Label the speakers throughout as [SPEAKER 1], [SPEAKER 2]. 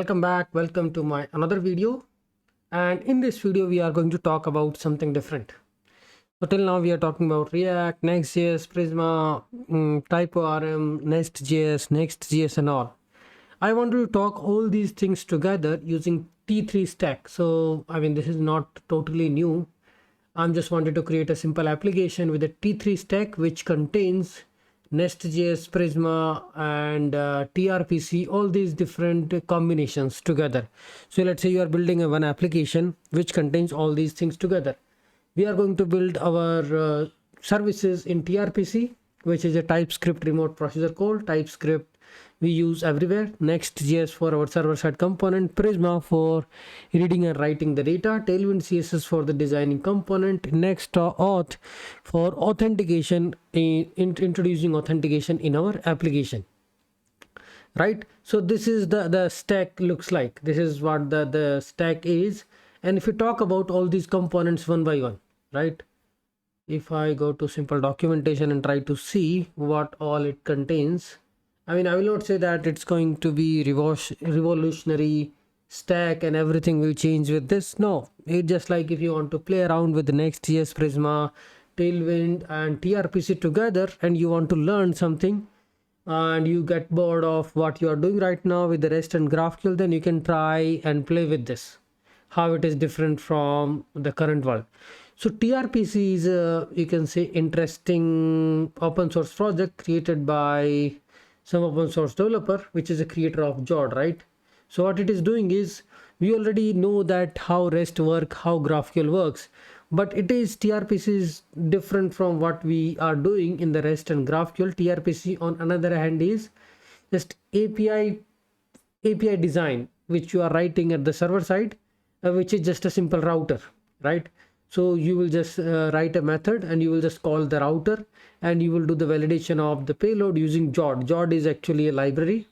[SPEAKER 1] Welcome back. Welcome to my another video. And in this video, we are going to talk about something different. So till now, we are talking about React, Next.js, Prisma, TypeORM, Next.js, and all. I want to talk all these things together using T3 stack. So, this is not totally new. I'm just wanted to create a simple application with a T3 stack, which contains Nest.js, Prisma, and TRPC, all these different combinations together. So let's say you are building one application which contains all these things together. We are going to build our services in TRPC, which is a TypeScript remote procedure call. TypeScript we use everywhere. Next.js for our server-side component, Prisma for reading and writing the data, Tailwind CSS for the designing component, Next.auth for authentication, introducing authentication in our application. Right? So this is the stack looks like. This is what the stack is. And if you talk about all these components one by one, right? If I go to simple documentation and try to see what all it contains, I will not say that it's going to be revolutionary stack and everything will change with this. No, it's just like if you want to play around with the Next.js, Prisma, Tailwind, and TRPC together, and you want to learn something, and you get bored of what you are doing right now with the REST and GraphQL, then you can try and play with this, how it is different from the current world. So TRPC is a, you can say, interesting open source project created by some open source developer, which is a creator of Jod, right? So what it is doing is, we already know that how REST work, how GraphQL works, but TRPC is different from what we are doing in the REST and GraphQL. TRPC on another hand is just API design, which you are writing at the server side, which is just a simple router, right? So you will just write a method and you will just call the router and you will do the validation of the payload using Jod. Jod is actually a library.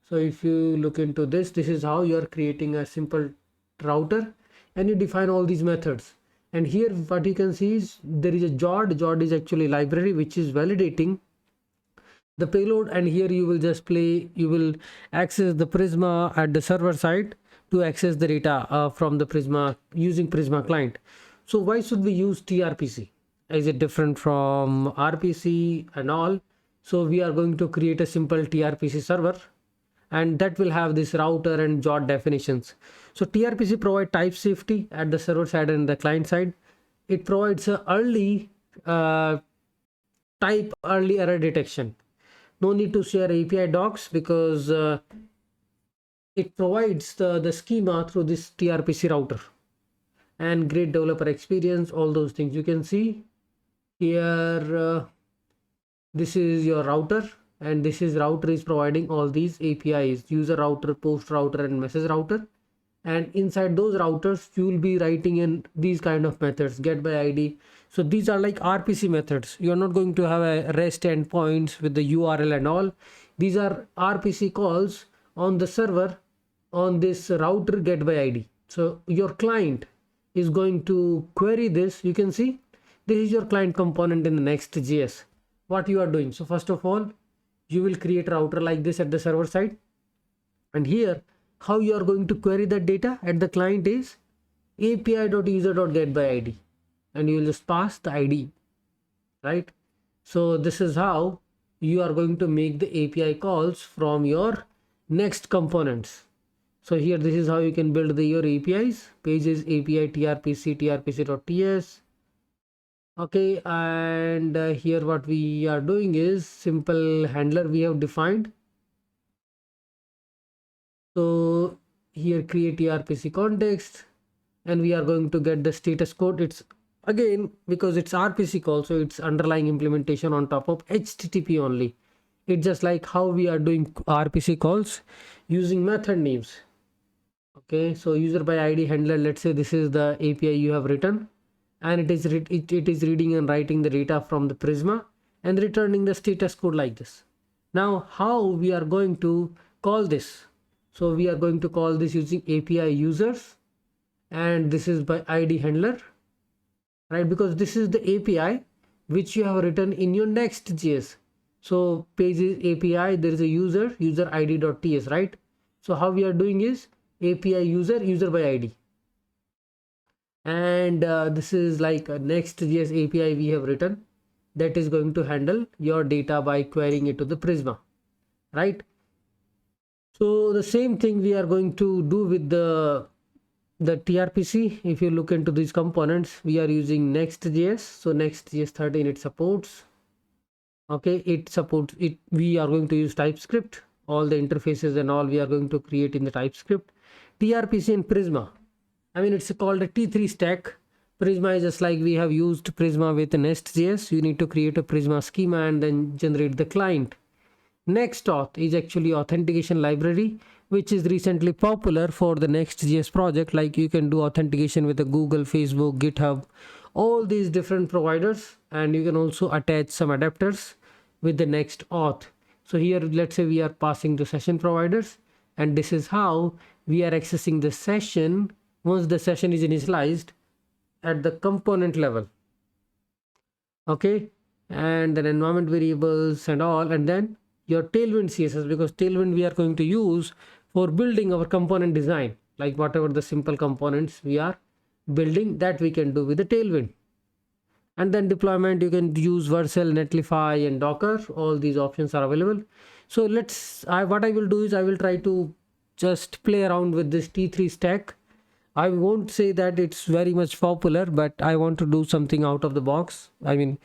[SPEAKER 1] So if you look into this, this is how you are creating a simple router and you define all these methods. And here what you can see is there is a Jod. Jod is actually a library which is validating the payload, and here you will just you will access the Prisma at the server side to access the data from the Prisma using Prisma client. So why should we use TRPC? Is it different from RPC and all? So we are going to create a simple TRPC server, and that will have this router and Jod definitions. So TRPC provides type safety at the server side and the client side. It provides a early early error detection. No need to share API docs because it provides the schema through this TRPC router, and great developer experience, all those things. You can see here, this is your router, and this is router is providing all these APIs: user router, post router, and message router. And inside those routers, you will be writing in these kind of methods, get by ID. So these are like RPC methods. You are not going to have a REST endpoints with the URL and all. These are RPC calls on the server on this router get by ID. So your client is going to query this. You can see this is your client component in the Next.js. What you are doing? So first of all, you will create a router like this at the server side, and here how you are going to query that data at the client is api.user.getById, and you will just pass the ID, right? So this is how you are going to make the API calls from your Next components. So here, this is how you can build your APIs. Pages API TRPC trpc.ts. Okay, and here what we are doing is simple handler we have defined. So here create TRPC context, and we are going to get the status code. It's again, because it's RPC call, so it's underlying implementation on top of HTTP only. It's just like how we are doing RPC calls using method names. Okay, so user by ID handler, let's say this is the API you have written, and it is reading and writing the data from the Prisma and returning the status code like this. Now how we are going to call this? So we are going to call this using API users, and this is by ID handler, right? Because this is the API which you have written in your Next.js. So pages API, there is a user id.ts, right? So how we are doing is API user by ID, and this is like a Next.js API we have written that is going to handle your data by querying it to the Prisma, right? So the same thing we are going to do with the TRPC. If you look into these components, we are using Next.js. So Next.js 13 it supports. Okay, it supports it. We are going to use TypeScript. All the interfaces and all we are going to create in the TypeScript. TRPC and Prisma. I mean, it's called a T3 stack. Prisma is just like we have used Prisma with Nest.js. You need to create a Prisma schema and then generate the client. Nextauth is actually authentication library, which is recently popular for the Next.js project. Like you can do authentication with the Google, Facebook, GitHub, all these different providers, and you can also attach some adapters with the Nextauth. So here, let's say we are passing to session providers, and this is how we are accessing the session once the session is initialized at the component level. Okay, and then environment variables and all, and then your Tailwind CSS, because Tailwind we are going to use for building our component design, like whatever the simple components we are building, that we can do with the Tailwind. And then deployment, you can use Vercel, Netlify and Docker. All these options are available. So what I will do is I will try to just play around with this T3 stack. I won't say that it's very much popular, but I want to do something out of the box. I mean,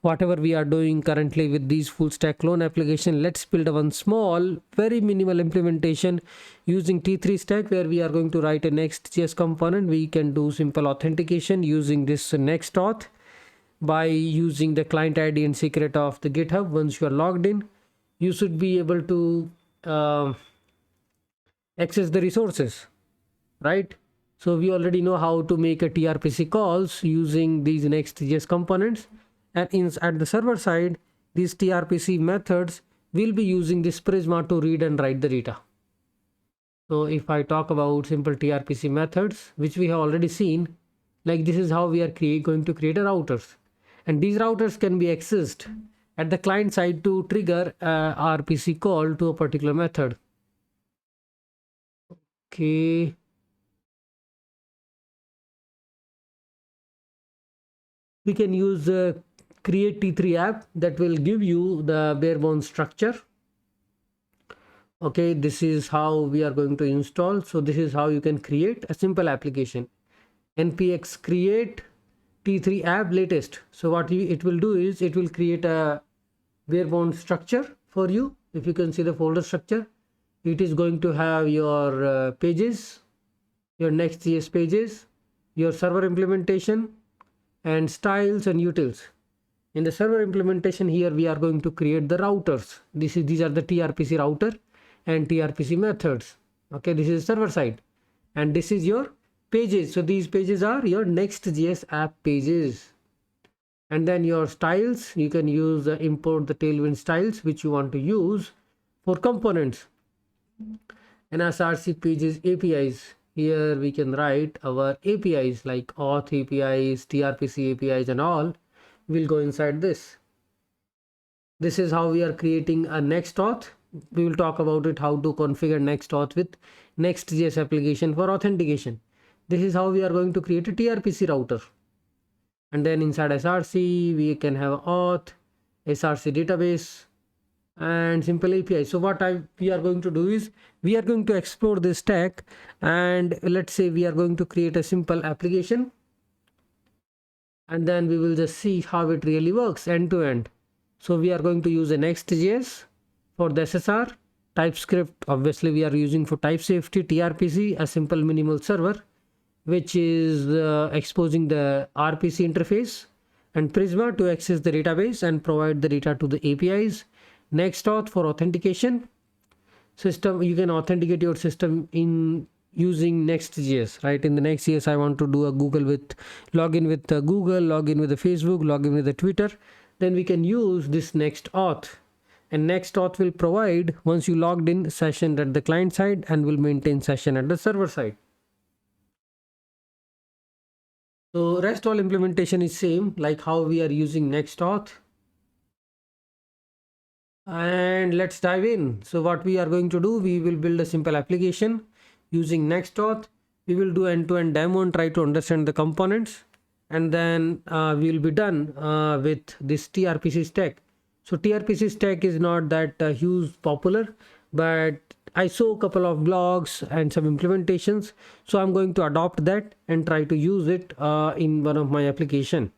[SPEAKER 1] whatever we are doing currently with these full stack clone application, let's build one small, very minimal implementation using T3 stack, where we are going to write a Next.js component. We can do simple authentication using this Nextauth by using the client ID and secret of the GitHub. Once you are logged in, you should be able to access the resources, right? So we already know how to make a TRPC calls using these Next.js components, and at the server side, these TRPC methods will be using this Prisma to read and write the data. So if I talk about simple TRPC methods, which we have already seen, like this is how we are going to create a routers, and these routers can be accessed at the client side to trigger a RPC call to a particular method. Okay. We can use create T3 app that will give you the bare bones structure. Okay, this is how we are going to install. So this is how you can create a simple application. Npx create T3 app latest. So what it will do is it will create a bare bones structure for you. If you can see the folder structure, it is going to have your pages, your Next.js pages, your server implementation, and styles and utils. In the server implementation, here we are going to create the routers. These are the TRPC router and TRPC methods. Okay, this is server side, and this is your pages. So these pages are your Next.js app pages. And then your styles, you can use import the Tailwind styles which you want to use for components. And SRC pages APIs, here we can write our APIs like auth APIs, TRPC APIs, and all will go inside this. This is how we are creating a Nextauth. We will talk about it, how to configure Nextauth with Next.js application for authentication. This is how we are going to create a TRPC router. And then inside SRC, we can have auth, SRC database, and simple API. So what we are going to do is we are going to explore this stack, and let's say we are going to create a simple application, and then we will just see how it really works end to end. So we are going to use a Next.js for the SSR, TypeScript obviously we are using for type safety, TRPC, a simple minimal server which is exposing the RPC interface, and Prisma to access the database and provide the data to the APIs. Nextauth for authentication system, you can authenticate your system in using Next.js, right? In the Next.js, I want to do a Google with login with Google, login with the Facebook, login with the Twitter. Then we can use this Nextauth, and Nextauth will provide once you logged in session at the client side and will maintain session at the server side. So rest all implementation is same, like how we are using Nextauth. and let's dive in. So what we are going to do, we will build a simple application using Nextauth. We will do end-to-end demo and try to understand the components, and then we will be done with this TRPC stack. So TRPC stack is not that huge popular, but I saw a couple of blogs and some implementations, so I'm going to adopt that and try to use it in one of my application.